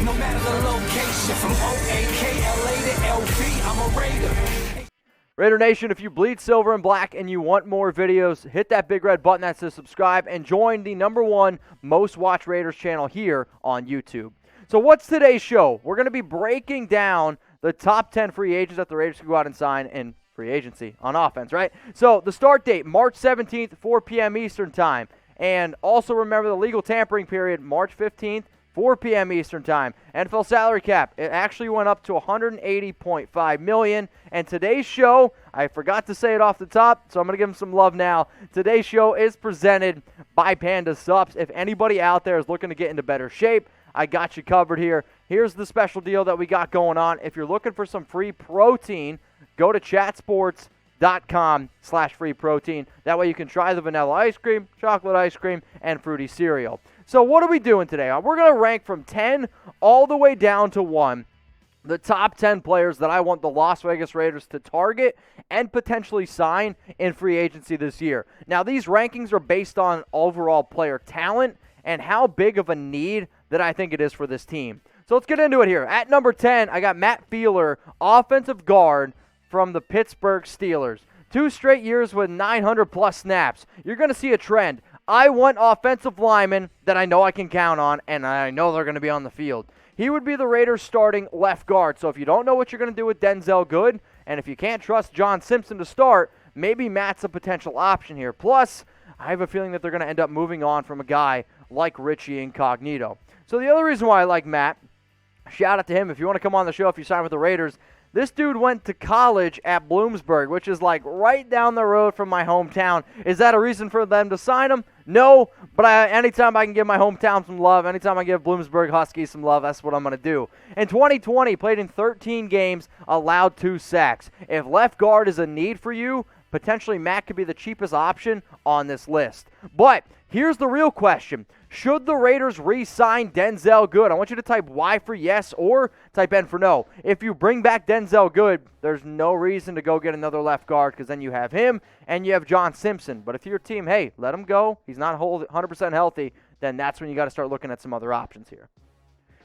no matter the location. From O-A-K-L-A to L-V, I'm a Raider. Raider Nation, if you bleed silver and black and you want more videos, hit that big red button that says subscribe and join the #1 most watched Raiders channel here on YouTube. So what's today's show? We're going to be breaking down the top 10 free agents that the Raiders can go out and sign in free agency on offense, right? So the start date, March 17th, 4 p.m. Eastern time. And also remember the legal tampering period, March 15th, 4 p.m. Eastern time. NFL salary cap, it actually went up to $180.5 million. And today's show, I forgot to say it off the top, so I'm going to give them some love now. Today's show is presented by Panda Subs. If anybody out there is looking to get into better shape, I got you covered here. Here's the special deal that we got going on. If you're looking for some free protein, go to chatsports.com/free protein. That way you can try the vanilla ice cream, chocolate ice cream, and fruity cereal. So what are we doing today? We're going to rank from 10 all the way down to 1 the top 10 players that I want the Las Vegas Raiders to target and potentially sign in free agency this year. Now, these rankings are based on overall player talent and how big of a need that I think it is for this team. So let's get into it here. At number 10, I got Matt Feiler, offensive guard from the Pittsburgh Steelers. 2 straight years with 900-plus snaps. You're going to see a trend. I want offensive linemen that I know I can count on, and I know they're going to be on the field. He would be the Raiders' starting left guard. So if you don't know what you're going to do with Denzelle Good, and if you can't trust John Simpson to start, maybe Matt's a potential option here. Plus, I have a feeling that they're going to end up moving on from a guy like Richie Incognito. So the other reason why I like Matt, shout out to him if you want to come on the show if you sign with the Raiders. This dude went to college at Bloomsburg, which is like right down the road from my hometown. Is that a reason for them to sign him? No, but anytime I can give my hometown some love, anytime I give Bloomsburg Huskies some love, that's what I'm going to do. In 2020, played in 13 games, allowed 2 sacks. If left guard is a need for you, potentially Matt could be the cheapest option on this list. But here's the real question. Should the Raiders re-sign Denzelle Good? I want you to type Y for yes or type N for no. If you bring back Denzelle Good, there's no reason to go get another left guard because then you have him and you have John Simpson. But if your team, hey, let him go, he's not 100% healthy, then that's when you got to start looking at some other options here.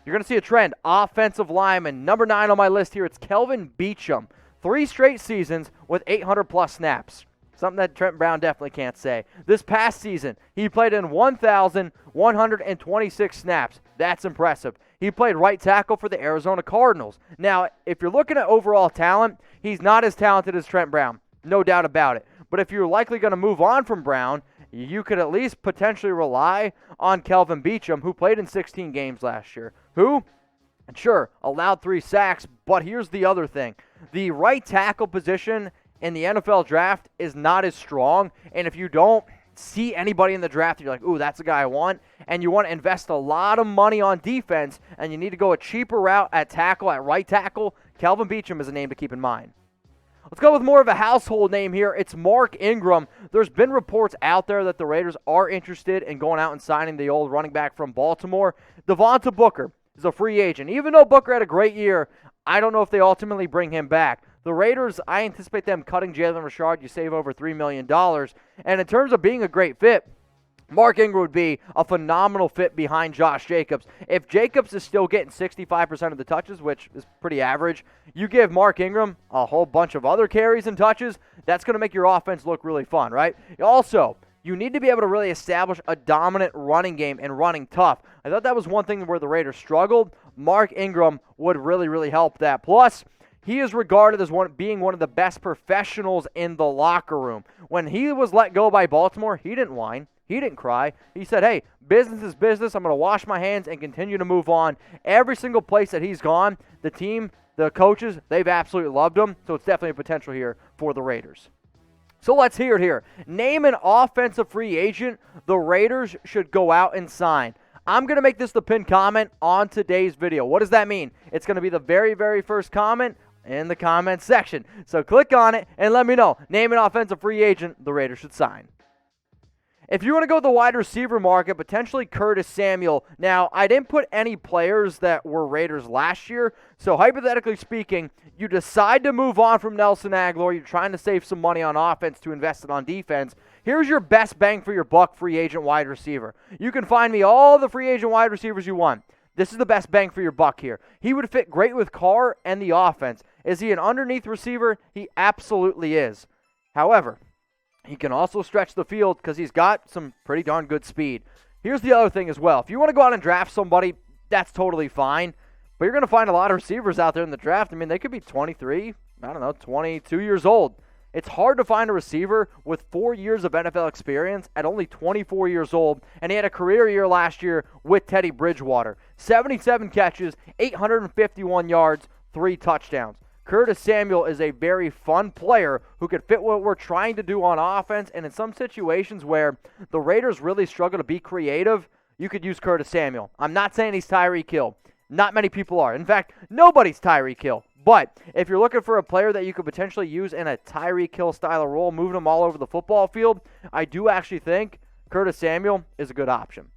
You're going to see a trend. Offensive lineman. Number 9 on my list here, it's Kelvin Beachum. 3 straight seasons with 800-plus snaps. Something that Trent Brown definitely can't say. This past season, he played in 1,126 snaps. That's impressive. He played right tackle for the Arizona Cardinals. Now, if you're looking at overall talent, he's not as talented as Trent Brown. No doubt about it. But if you're likely going to move on from Brown, you could at least potentially rely on Kelvin Beachum, who played in 16 games last year. Who? Sure, allowed 3 sacks, but here's the other thing. The right tackle position in the NFL draft is not as strong, and if you don't see anybody in the draft, you're like, ooh, that's a guy I want, and you want to invest a lot of money on defense, and you need to go a cheaper route at tackle, at right tackle, Kelvin Beachum is a name to keep in mind. Let's go with more of a household name here. It's Mark Ingram. There's been reports out there that the Raiders are interested in going out and signing the old running back from Baltimore. Devonta Booker is a free agent. Even though Booker had a great year, I don't know if they ultimately bring him back. The Raiders, I anticipate them cutting Jalen Richard. You save over $3 million. And in terms of being a great fit, Mark Ingram would be a phenomenal fit behind Josh Jacobs. If Jacobs is still getting 65% of the touches, which is pretty average, you give Mark Ingram a whole bunch of other carries and touches, that's going to make your offense look really fun, right? Also, you need to be able to really establish a dominant running game and running tough. I thought that was one thing where the Raiders struggled. Mark Ingram would really, really help that. Plus, he is regarded as being one of the best professionals in the locker room. When he was let go by Baltimore, he didn't whine. He didn't cry. He said, hey, business is business. I'm going to wash my hands and continue to move on. Every single place that he's gone, the team, the coaches, they've absolutely loved him. So it's definitely a potential here for the Raiders. So let's hear it here. Name an offensive free agent the Raiders should go out and sign. I'm going to make this the pinned comment on today's video. What does that mean? It's going to be the very, very first comment in the comment section. So click on it and let me know. Name an offensive free agent the Raiders should sign. If you want to go the wide receiver market, potentially Curtis Samuel. Now, I didn't put any players that were Raiders last year. So hypothetically speaking, you decide to move on from Nelson Agholor. You're trying to save some money on offense to invest it on defense. Here's your best bang for your buck free agent wide receiver. You can find me all the free agent wide receivers you want. This is the best bang for your buck here. He would fit great with Carr and the offense. Is he an underneath receiver? He absolutely is. However, he can also stretch the field because he's got some pretty darn good speed. Here's the other thing as well. If you want to go out and draft somebody, that's totally fine. But you're going to find a lot of receivers out there in the draft. I mean, they could be 23, 22 years old. It's hard to find a receiver with 4 years of NFL experience at only 24 years old, and he had a career year last year with Teddy Bridgewater. 77 catches, 851 yards, 3 touchdowns. Curtis Samuel is a very fun player who could fit what we're trying to do on offense, and in some situations where the Raiders really struggle to be creative, you could use Curtis Samuel. I'm not saying he's Tyreek Hill. Not many people are. In fact, nobody's Tyreek Hill. But if you're looking for a player that you could potentially use in a Tyreek Hill style of role, moving them all over the football field, I do actually think Curtis Samuel is a good option.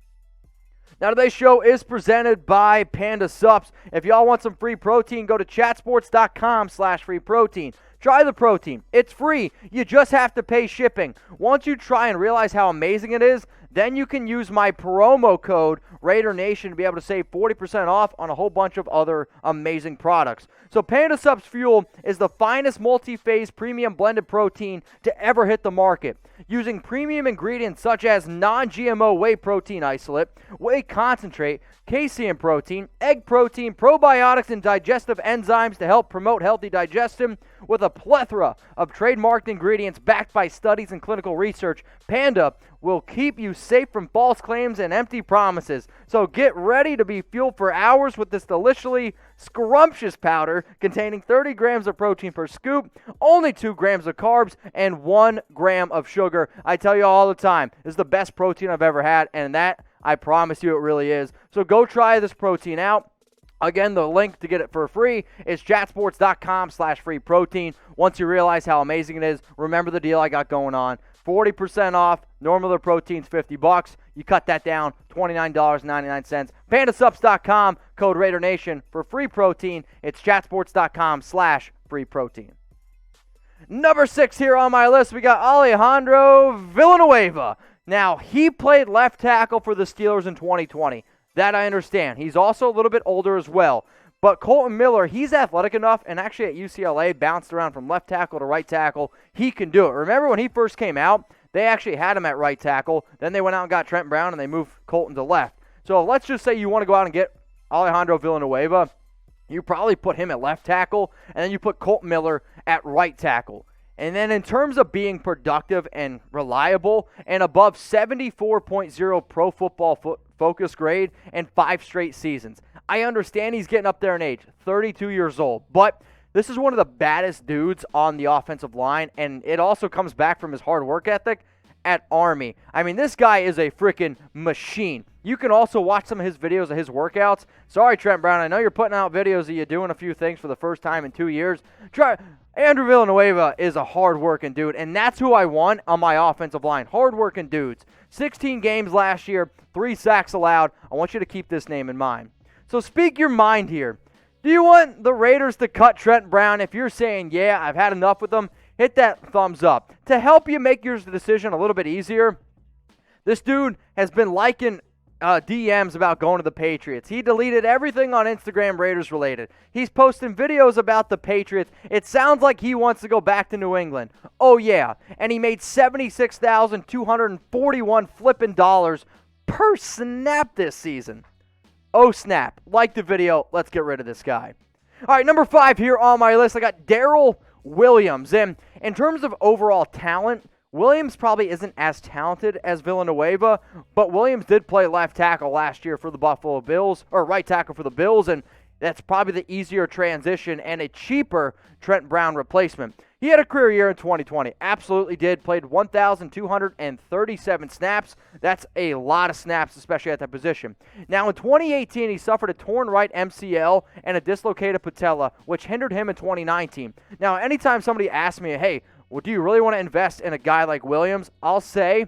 Now, today's show is presented by Panda Supps. If y'all want some free protein, go to chatsports.com/free protein. Try the protein. It's free. You just have to pay shipping. Once you try and realize how amazing it is, then you can use my promo code Raider Nation to be able to save 40% off on a whole bunch of other amazing products. So Panda Supps Fuel is the finest multi-phase premium blended protein to ever hit the market. Using premium ingredients such as non-GMO whey protein isolate, whey concentrate, casein protein, egg protein, probiotics, and digestive enzymes to help promote healthy digestion. With a plethora of trademarked ingredients backed by studies and clinical research, Panda will keep you safe from false claims and empty promises. So get ready to be fueled for hours with this deliciously scrumptious powder containing 30 grams of protein per scoop, only 2 grams of carbs, and 1 gram of sugar. I tell you all the time, this is the best protein I've ever had, and that, I promise you, it really is. So go try this protein out. Again, the link to get it for free is chatsports.com/free protein. Once you realize how amazing it is, remember the deal I got going on. 40% off. Normal their protein's $50. You cut that down, $29.99. Pandasupps.com, code Raider Nation for free protein. It's chatsports.com/free protein. Number 6 here on my list, we got Alejandro Villanueva. Now, he played left tackle for the Steelers in 2020. That I understand. He's also a little bit older as well. But Colton Miller, he's athletic enough, and actually at UCLA, bounced around from left tackle to right tackle. He can do it. Remember when he first came out, they actually had him at right tackle. Then they went out and got Trent Brown, and they moved Colton to left. So let's just say you want to go out and get Alejandro Villanueva. You probably put him at left tackle, and then you put Colton Miller at right tackle. And then in terms of being productive and reliable, and above 74.0 Pro Football Focus grade and 5 straight seasons. I understand he's getting up there in age, 32 years old, but this is one of the baddest dudes on the offensive line, and it also comes back from his hard work ethic at Army. I mean, this guy is a freaking machine. You can also watch some of his videos of his workouts. Sorry, Trent Brown, I know you're putting out videos of you doing a few things for the first time in 2 years. Andrew Villanueva is a hard-working dude, and that's who I want on my offensive line. Hard-working dudes. 16 games last year, 3 sacks allowed. I want you to keep this name in mind. So speak your mind here. Do you want the Raiders to cut Trent Brown? If you're saying, yeah, I've had enough with them, hit that thumbs up. To help you make your decision a little bit easier, this dude has been liking DMs about going to the Patriots. He deleted everything on Instagram Raiders related. He's posting videos about the Patriots. It sounds like he wants to go back to New England. Oh yeah, and he made $76,241 flipping dollars per snap this season. Oh snap. Like the video. Let's get rid of this guy. All right, number 5 here on my list, I got Daryl Williams. And in terms of overall talent, Williams probably isn't as talented as Villanueva, but Williams did play left tackle last year for the Buffalo Bills, or right tackle for the Bills, and that's probably the easier transition and a cheaper Trent Brown replacement. He had a career year in 2020. Absolutely did. Played 1,237 snaps. That's a lot of snaps, especially at that position. Now, in 2018, he suffered a torn right MCL and a dislocated patella, which hindered him in 2019. Now, anytime somebody asks me, hey, well, do you really want to invest in a guy like Williams? I'll say,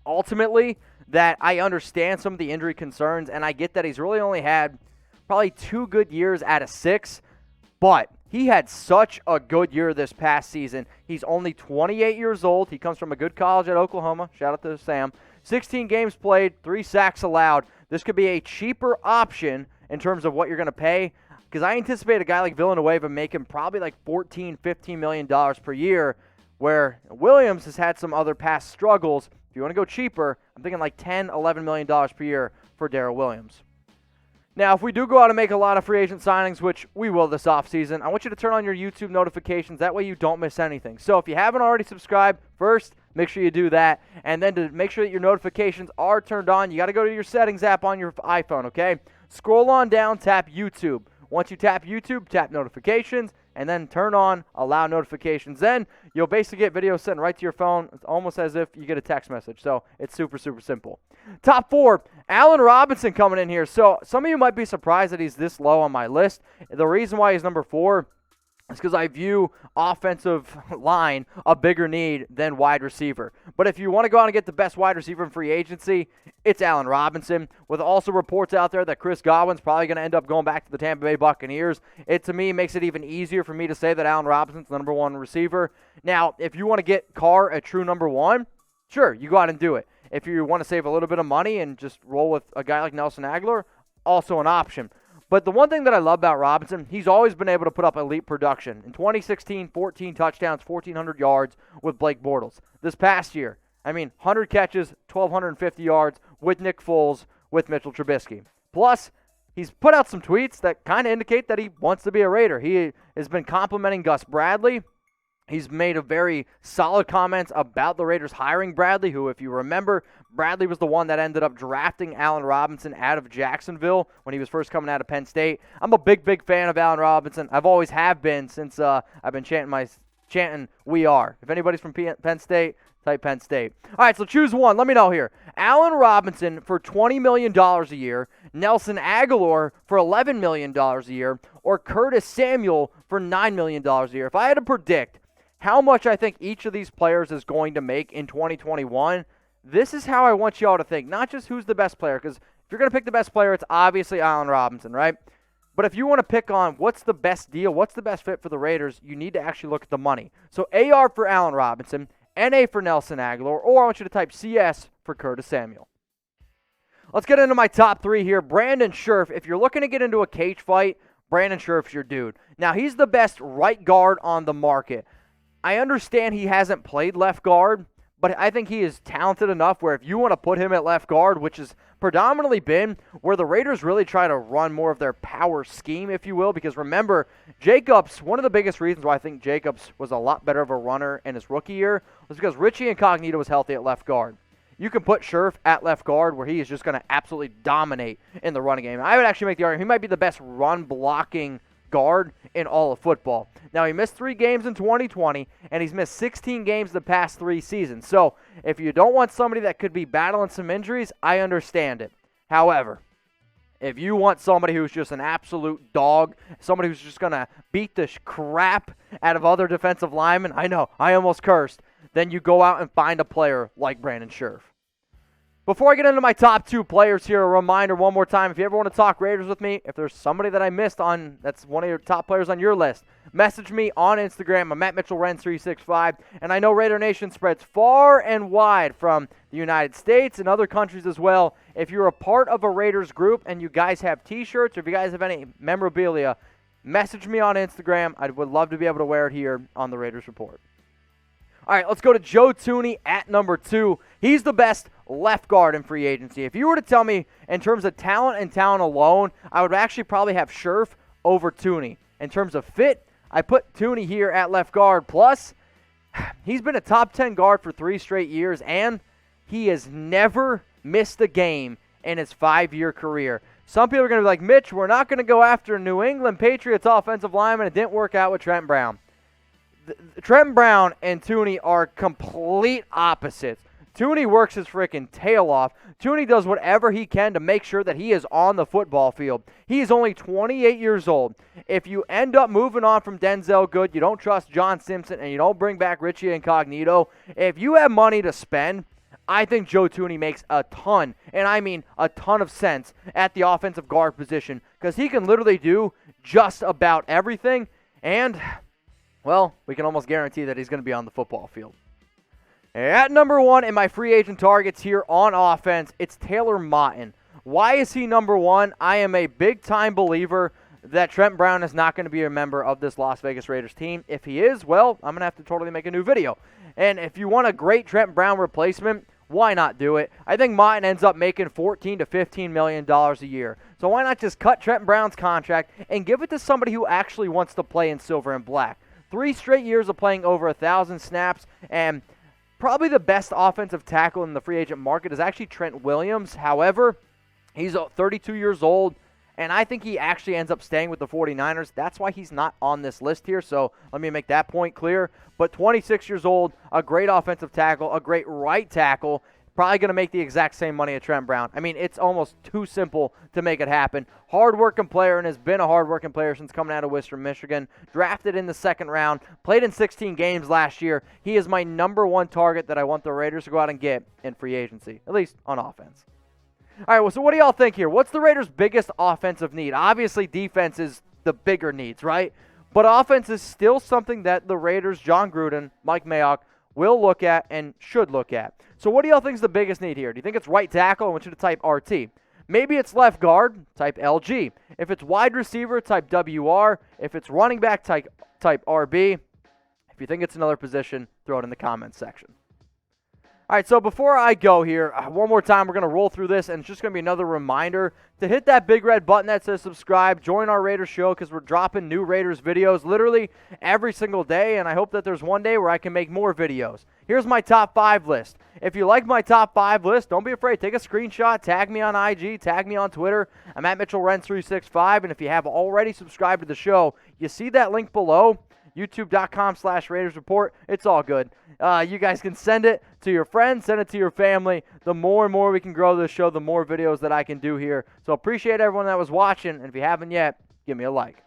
ultimately, that I understand some of the injury concerns, and I get that he's really only had probably 2 good years out of 6, but he had such a good year this past season. He's only 28 years old. He comes from a good college at Oklahoma. Shout out to Sam. 16 games played, 3 sacks allowed. This could be a cheaper option in terms of what you're going to pay, because I anticipate a guy like Villanueva making probably like $14, $15 million per year, where Williams has had some other past struggles. If you want to go cheaper, I'm thinking like $10, $11 million per year for Daryl Williams. Now, if we do go out and make a lot of free agent signings, which we will this offseason, I want you to turn on your YouTube notifications. That way you don't miss anything. So if you haven't already subscribed, first, make sure you do that. And then to make sure that your notifications are turned on, you got to go to your settings app on your iPhone, okay? Scroll on down, tap YouTube. Once you tap YouTube, tap notifications, and then turn on allow notifications. Then you'll basically get videos sent right to your phone. It's almost as if you get a text message. So it's super, super simple. Top 4, Allen Robinson coming in here. So some of you might be surprised that he's this low on my list. The reason why he's number 4 is because I view offensive line a bigger need than wide receiver. But if you want to go out and get the best wide receiver in free agency, it's Allen Robinson. With also reports out there that Chris Godwin's probably going to end up going back to the Tampa Bay Buccaneers, it to me makes it even easier for me to say that Allen Robinson's the number 1 receiver. Now, if you want to get Carr a true number 1, sure, you go out and do it. If you want to save a little bit of money and just roll with a guy like Nelson Agholor, also an option. But the one thing that I love about Robinson, he's always been able to put up elite production. In 2016, 14 touchdowns, 1,400 yards with Blake Bortles. This past year, 100 catches, 1,250 yards with Nick Foles, with Mitchell Trubisky. Plus, he's put out some tweets that kind of indicate that he wants to be a Raider. He has been complimenting Gus Bradley. He's made a very solid comments about the Raiders hiring Bradley, who, if you remember, Bradley was the one that ended up drafting Allen Robinson out of Jacksonville when he was first coming out of Penn State. I'm a big, big fan of Allen Robinson. I've always have been since I've been chanting "We Are." If anybody's from Penn State, type Penn State. All right, so choose one. Let me know here. Allen Robinson for $20 million a year, Nelson Agholor for $11 million a year, or Curtis Samuel for $9 million a year. If I had to predict how much I think each of these players is going to make in 2021, this is how I want you all to think. Not just who's the best player, because if you're going to pick the best player, it's obviously Allen Robinson, right? But if you want to pick on what's the best deal, what's the best fit for the Raiders, you need to actually look at the money. So AR for Allen Robinson, NA for Nelson Agholor, or I want you to type CS for Curtis Samuel. Let's get into my top 3 here. Brandon Scherff, if you're looking to get into a cage fight, Brandon Scherff's your dude. Now, he's the best right guard on the market. I understand he hasn't played left guard, but I think he is talented enough where if you want to put him at left guard, which has predominantly been where the Raiders really try to run more of their power scheme, if you will, because remember, Jacobs, one of the biggest reasons why I think Jacobs was a lot better of a runner in his rookie year was because Richie Incognito was healthy at left guard. You can put Scherff at left guard where he is just going to absolutely dominate in the running game. I would actually make the argument he might be the best run-blocking guard in all of football. Now, he missed 3 games in 2020, and he's missed 16 games the past 3 seasons. So, if you don't want somebody that could be battling some injuries, I understand it. However, if you want somebody who's just an absolute dog, somebody who's just going to beat the crap out of other defensive linemen, I know, I almost cursed, then you go out and find a player like Brandon Scherff. Before I get into my top 2 players here, a reminder one more time, if you ever want to talk Raiders with me, if there's somebody that I missed on that's one of your top players on your list, message me on Instagram. I'm at Mitchell Renz 365, and I know Raider Nation spreads far and wide from the United States and other countries as well. If you're a part of a Raiders group and you guys have t-shirts or if you guys have any memorabilia, message me on Instagram. I would love to be able to wear it here on the Raiders Report. All right, let's go to Joe Thuney at number 2. He's the best left guard in free agency. If you were to tell me in terms of talent and talent alone, I would actually probably have Scherff over Thuney. In terms of fit, I put Thuney here at left guard. Plus, he's been a top 10 guard for 3 straight years, and he has never missed a game in his 5-year career. Some people are going to be like, Mitch, we're not going to go after a New England Patriots offensive lineman. It didn't work out with Trent Brown. Trent Brown and Thuney are complete opposites. Thuney works his freaking tail off. Thuney does whatever he can to make sure that he is on the football field. He is only 28 years old. If you end up moving on from Denzelle Good, you don't trust John Simpson, and you don't bring back Richie Incognito, if you have money to spend, I think Joe Thuney makes a ton, and I mean a ton of sense at the offensive guard position because he can literally do just about everything, and well, we can almost guarantee that he's going to be on the football field. At number 1 in my free agent targets here on offense, it's Taylor Moton. Why is he number one? I am a big-time believer that Trent Brown is not going to be a member of this Las Vegas Raiders team. If he is, well, I'm going to have to totally make a new video. And if you want a great Trent Brown replacement, why not do it? I think Moton ends up making $14 to $15 million a year. So why not just cut Trent Brown's contract and give it to somebody who actually wants to play in silver and black? 3 straight years of playing over 1,000 snaps, and probably the best offensive tackle in the free agent market is actually Trent Williams. However, he's 32 years old, and I think he actually ends up staying with the 49ers. That's why he's not on this list here, so let me make that point clear. But 26 years old, a great offensive tackle, a great right tackle, probably going to make the exact same money as Trent Brown. I mean, it's almost too simple to make it happen. Hard-working player, and has been a hard-working player since coming out of Western Michigan. Drafted in the second round, played in 16 games last year. He is my number one target that I want the Raiders to go out and get in free agency, at least on offense. All right, well, so what do y'all think here? What's the Raiders' biggest offensive need? Obviously, defense is the bigger needs, right? But offense is still something that the Raiders, John Gruden, Mike Mayock, will look at and should look at. So what do y'all think is the biggest need here? Do you think it's right tackle? I want you to type RT. Maybe it's left guard, type LG. If it's wide receiver, type WR. If it's running back, type RB. If you think it's another position, throw it in the comments section. All right, so before I go here, one more time, we're going to roll through this, and it's just going to be another reminder to hit that big red button that says subscribe, join our Raiders show, because we're dropping new Raiders videos literally every single day, and I hope that there's one day where I can make more videos. Here's my top 5 list. If you like my top 5 list, don't be afraid. Take a screenshot, tag me on IG, tag me on Twitter. I'm at Mitchell Renz 365, and if you have already subscribed to the show, you see that link below, youtube.com/Raiders Report. It's all good. You guys can send it to your friends, send it to your family. The more and more we can grow this show, the more videos that I can do here. So appreciate everyone that was watching, and if you haven't yet, give me a like.